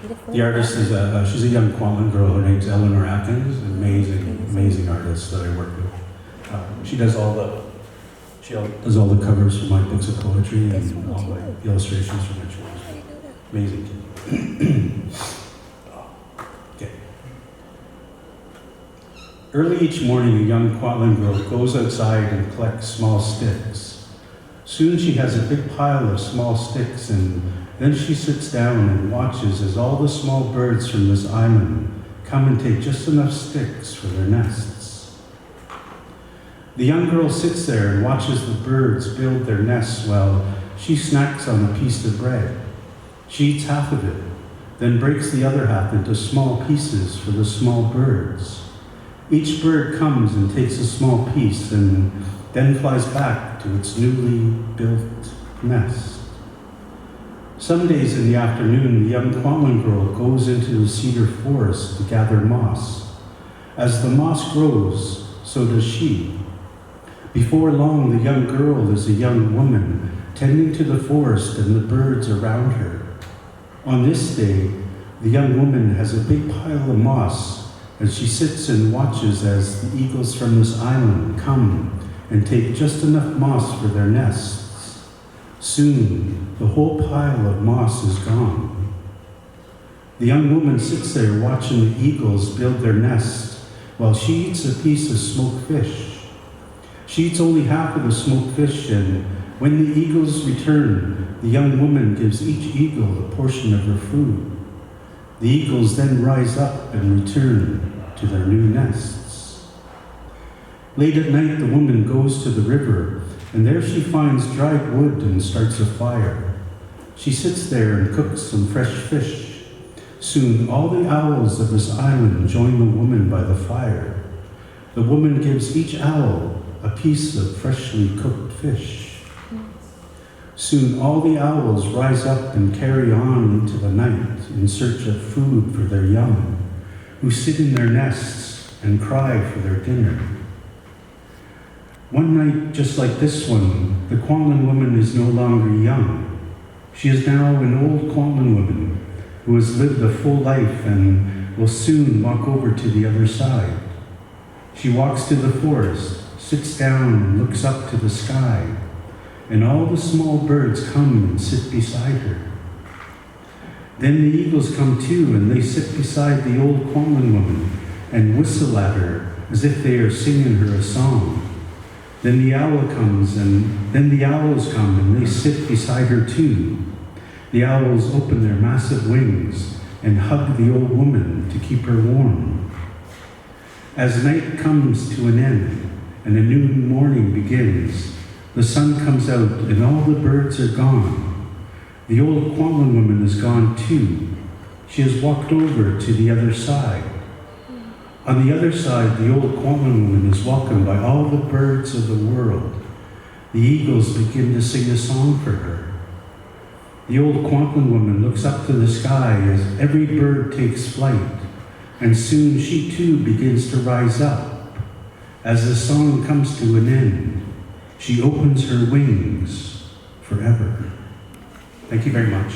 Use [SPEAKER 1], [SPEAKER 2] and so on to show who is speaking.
[SPEAKER 1] The artist is she's a young Kwantlen girl. Her name's Eleanor Atkins. Amazing artist that I work with. She does all the covers for my books of poetry and all my illustrations for my children. Amazing kid. Okay. Early each morning, a young Kwantlen girl goes outside and collects small sticks. Soon she has a big pile of small sticks, and then she sits down and watches as all the small birds from this island come and take just enough sticks for their nests. The young girl sits there and watches the birds build their nests while she snacks on a piece of bread. She eats half of it, then breaks the other half into small pieces for the small birds. Each bird comes and takes a small piece and then flies back to its newly built nest. Some days in the afternoon, the young Kwantlen girl goes into the cedar forest to gather moss. As the moss grows, so does she. Before long, the young girl is a young woman, tending to the forest and the birds around her. On this day, the young woman has a big pile of moss, and she sits and watches as the eagles from this island come and take just enough moss for their nests. Soon, the whole pile of moss is gone. The young woman sits there watching the eagles build their nest while she eats a piece of smoked fish. She eats only half of the smoked fish, and when the eagles return, the young woman gives each eagle a portion of her food. The eagles then rise up and return to their new nests. Late at night, the woman goes to the river, and there she finds dried wood and starts a fire. She sits there and cooks some fresh fish. Soon, all the owls of this island join the woman by the fire. The woman gives each owl a piece of freshly cooked fish. Soon, all the owls rise up and carry on into the night in search of food for their young, who sit in their nests and cry for their dinner. One night, just like this one, the Kwantlen woman is no longer young. She is now an old Kwantlen woman who has lived a full life and will soon walk over to the other side. She walks to the forest, sits down and looks up to the sky, and all the small birds come and sit beside her. Then the eagles come too, and they sit beside the old Kwantlen woman and whistle at her as if they are singing her a song. Then the owls come and they sit beside her too. The owls open their massive wings and hug the old woman to keep her warm. As night comes to an end and a new morning begins, the sun comes out and all the birds are gone. The old Kwantlen woman is gone too. She has walked over to the other side. On the other side, the old Kwantlen woman is welcomed by all the birds of the world. The eagles begin to sing a song for her. The old Kwantlen woman looks up to the sky as every bird takes flight, and soon she too begins to rise up. As the song comes to an end, she opens her wings forever. Thank you very much.